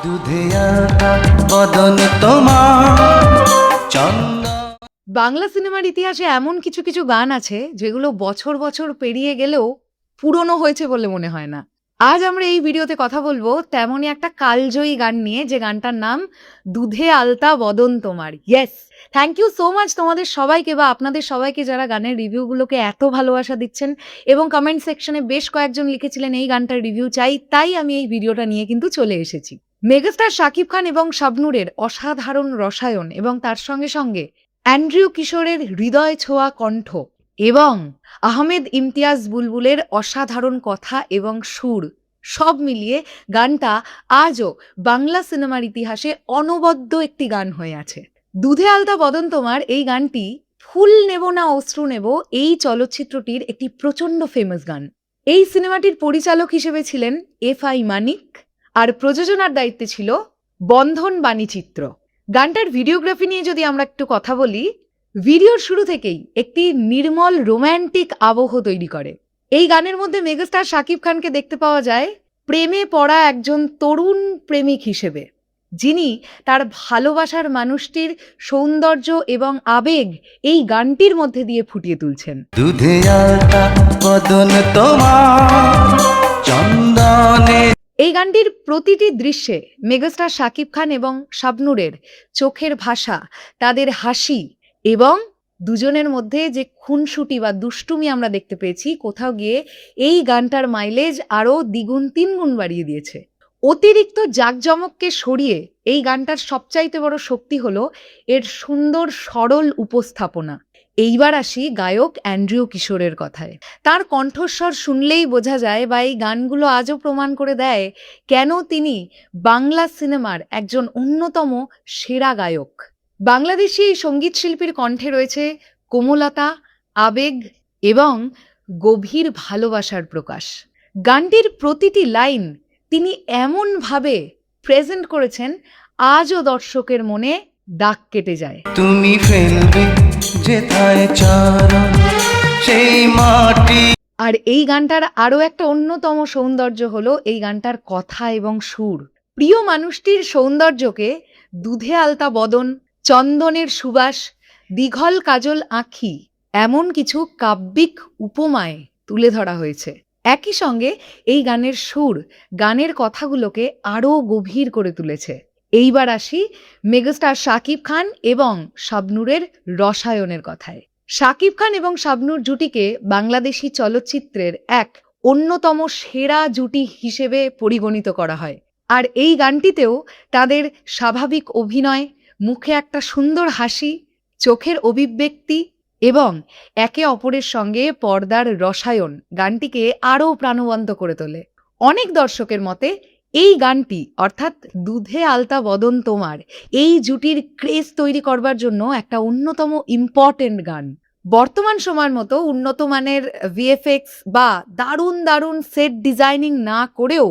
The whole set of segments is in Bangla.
দুধে আঁকা বদন তোমার চন্দন। বাংলা সিনেমার ইতিহাসে এমন কিছু কিছু গান আছে যেগুলো বছর বছর পেরিয়ে গেলেও পুরনো হয়েছে বলে মনে হয় না। আজ আমরা এই ভিডিওতে কথা বলবো তেমনই একটা কালজয়ী গান নিয়ে, যে গানটার নাম দুধে আলতা বদন তোমার। Yes, thank you so much তোমাদের সবাইকে বা আপনাদের সবাইকে যারা গানের রিভিউগুলোকে এত ভালোবাসা দিচ্ছেন, এবং কমেন্ট সেকশনে বেশ কয়েকজন লিখেছিলেন এই গানটার রিভিউ চাই, তাই আমি এই ভিডিওটা নিয়ে কিন্তু চলে এসেছি। মেগাস্টার শাকিব খান এবং শাবনূরের অসাধারণ রসায়ন এবং তার সঙ্গে সঙ্গে অ্যান্ড্রিউ কিশোরের হৃদয় ছোঁয়া কণ্ঠ এবং আহমেদ ইমতিয়াজ বুলবুলের অসাধারণ কথা এবং সুর, সব মিলিয়ে গানটা আজও বাংলা সিনেমার ইতিহাসে অনবদ্য একটি গান হয়ে আছে। দুধে আলতা বদন তোমার এই গানটি ফুল নেব না অশ্রু নেব এই চলচ্চিত্রটির একটি প্রচণ্ড ফেমাস গান। এই সিনেমাটির পরিচালক হিসেবে ছিলেন এফ.আই. মানিক, আর প্রযোজনার দায়িত্বে ছিল বন্ধন বাণীচিত্র। গানটার ভিডিওগ্রাফি নিয়ে যদি আমরা একটু কথা বলি, ভিডিওর শুরু থেকেই একটি নির্মল রোম্যান্টিক আবহ তৈরি করে। এই গানের মধ্যে মেগাস্টার শাকিব খানকে দেখতে পাওয়া যায় প্রেমে পড়া একজন তরুণ প্রেমিক হিসেবে, যিনি তার ভালোবাসার মানুষটির সৌন্দর্য এবং আবেগ এই গানটির মধ্যে দিয়ে ফুটিয়ে তুলছেন। দুধে আঁকা বদন তোমার চন্দনে। এই গানটির প্রতিটি দৃশ্যে মেগাস্টার শাকিব খান এবং শাবনূরের চোখের ভাষা, তাদের হাসি এবং দুজনের মধ্যে যে খুনসুটি বা দুষ্টুমি আমরা দেখতে পেয়েছি, কোথাও গিয়ে এই গানটার মাইলেজ আরও দ্বিগুণ তিনগুণ বাড়িয়ে দিয়েছে। অতিরিক্ত জাঁকজমককে সরিয়ে এই গানটার সবচাইতে বড় শক্তি হলো এর সুন্দর সরল উপস্থাপনা। এইবার আসি গায়ক অ্যান্ড্রিউ কিশোরের কথায়। তার কণ্ঠস্বর শুনলেই বোঝা যায়, বা এই গানগুলো আজও প্রমাণ করে দেয়, কেন তিনি বাংলা সিনেমার একজন অন্যতম সেরা গায়ক। বাংলাদেশি এই সঙ্গীত শিল্পীর কণ্ঠে রয়েছে কোমলতা, আবেগ এবং গভীর ভালোবাসার প্রকাশ। গানটির প্রতিটি লাইন তিনি এমনভাবে প্রেজেন্ট করেছেন, আজও দর্শকের মনে দাগ কেটে যায়। তুমি ফেলবে যেথায় চরণ সেই মাটি। আর এই গানটার আরও একটা অন্যতম সৌন্দর্য হলো এই গানটার কথা এবং সুর। প্রিয় মানুষটির সৌন্দর্যকে দুধে আলতা বদন, চন্দনের সুবাস, দীঘল কাজল আঁখি, এমন কিছু কাব্যিক উপমায় তুলে ধরা হয়েছে। একই সঙ্গে এই গানের সুর গানের কথাগুলোকে আরও গভীর করে তুলেছে। এইবার আসি মেগাস্টার শাকিব খান এবং শাবনূরের রসায়নের কথায়। শাকিব খান এবং শাবনূর জুটিকে বাংলাদেশি চলচ্চিত্রের এক অন্যতম সেরা জুটি হিসেবে পরিগণিত করা হয়। আর এই গানটিতেও তাদের স্বাভাবিক অভিনয়, মুখে একটা সুন্দর হাসি, চোখের অভিব্যক্তি এবং একে অপরের সঙ্গে পর্দার রসায়ন গানটিকে আরও প্রাণবন্ত করে তোলে। অনেক দর্শকের মতে এই গানটি, অর্থাৎ দুধে আলতা বদন তোমার, এই জুটির ক্রেজ তৈরি করবার জন্য একটা অন্যতম ইম্পর্টেন্ট গান। বর্তমান সময়ের মতো উন্নত মানের ভিএফএক্স বা দারুণ দারুণ সেট ডিজাইনিং না করেও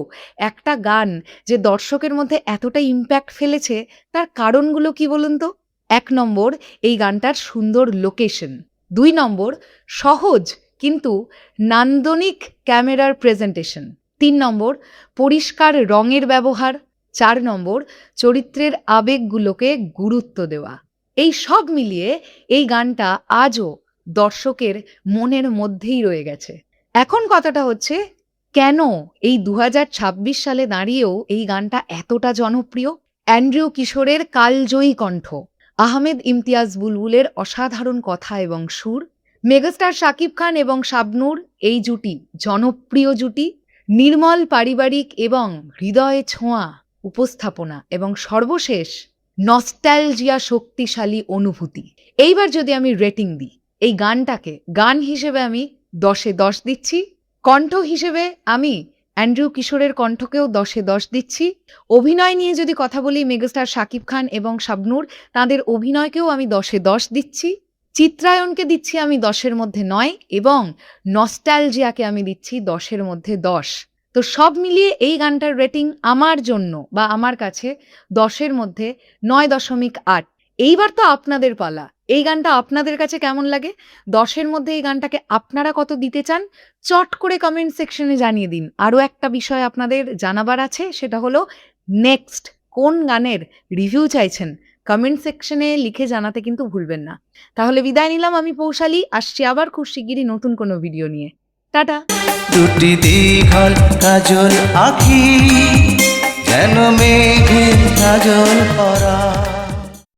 একটা গান যে দর্শকের মধ্যে এতটা ইম্প্যাক্ট ফেলেছে, তার কারণগুলো কি বলুন তো? ১ নম্বর, এই গানটার সুন্দর লোকেশন। ২ নম্বর, সহজ কিন্তু নান্দনিক ক্যামেরার প্রেজেন্টেশন। ৩ নম্বর, পরিষ্কার রঙের ব্যবহার। ৪ নম্বর, চরিত্রের আবেগগুলোকে গুরুত্ব দেওয়া। এই সব মিলিয়ে এই গানটা আজও দর্শকের মনের মধ্যেই রয়ে গেছে। এখন কথাটা হচ্ছে, কেন এই ২০২৬ সালে দাঁড়িয়েও এই গানটা এতটা জনপ্রিয়? অ্যান্ড্রিউ কিশোরের কালজয়ী কণ্ঠ, আহমেদ ইমতিয়াজ বুলবুলের অসাধারণ কথা এবং সুর, মেগাস্টার শাকিব খান এবং শাবনূর এই জুটি জনপ্রিয় জুটি, নির্মল পারিবারিক এবং হৃদয়ে ছোঁয়া উপস্থাপনা, এবং সর্বশেষ নস্টালজিয়া শক্তিশালী অনুভূতি। এইবার যদি আমি রেটিং দিই, এই গানটাকে গান হিসেবে আমি 10-এ 10 দিচ্ছি। কণ্ঠ হিসেবে আমি অ্যান্ড্রিউ কিশোরের কণ্ঠকেও 10-এ 10 দিচ্ছি। অভিনয় নিয়ে যদি কথা বলি, মেগাস্টার শাকিব খান এবং শাবনূর, তাদের অভিনয়কেও আমি 10-এ 10 দিচ্ছি। চিত্রায়নকে দিচ্ছি আমি 10-এর মধ্যে 9, এবং নস্টালজিয়াকে আমি দিচ্ছি 10-এর মধ্যে 10। তো সব মিলিয়ে এই গানটার রেটিং আমার জন্য বা আমার কাছে 10-এর মধ্যে 9.8। এইবার তো আপনাদের পালা, এই গানটা আপনাদের কাছে কেমন লাগে? 10-এর মধ্যে এই গানটাকে আপনারা কত দিতে চান? চট করে কমেন্ট সেকশনে জানিয়ে দিন। আরও একটা বিষয় আপনাদের জানাবার আছে, সেটা হলো নেক্সট কোন গানের রিভিউ চাইছেন কমেন্ট সেকশনে লিখে জানাতে কিন্তু ভুলবেন না। তাহলে বিদায় নিলাম, আমি পৌশালী, আসছি আবার খুব শিগগিরই নতুন কোনো ভিডিও নিয়ে। টাটা। দুটি দীঘল কাজল আঁখি যেন মেঘে কাজল পরা।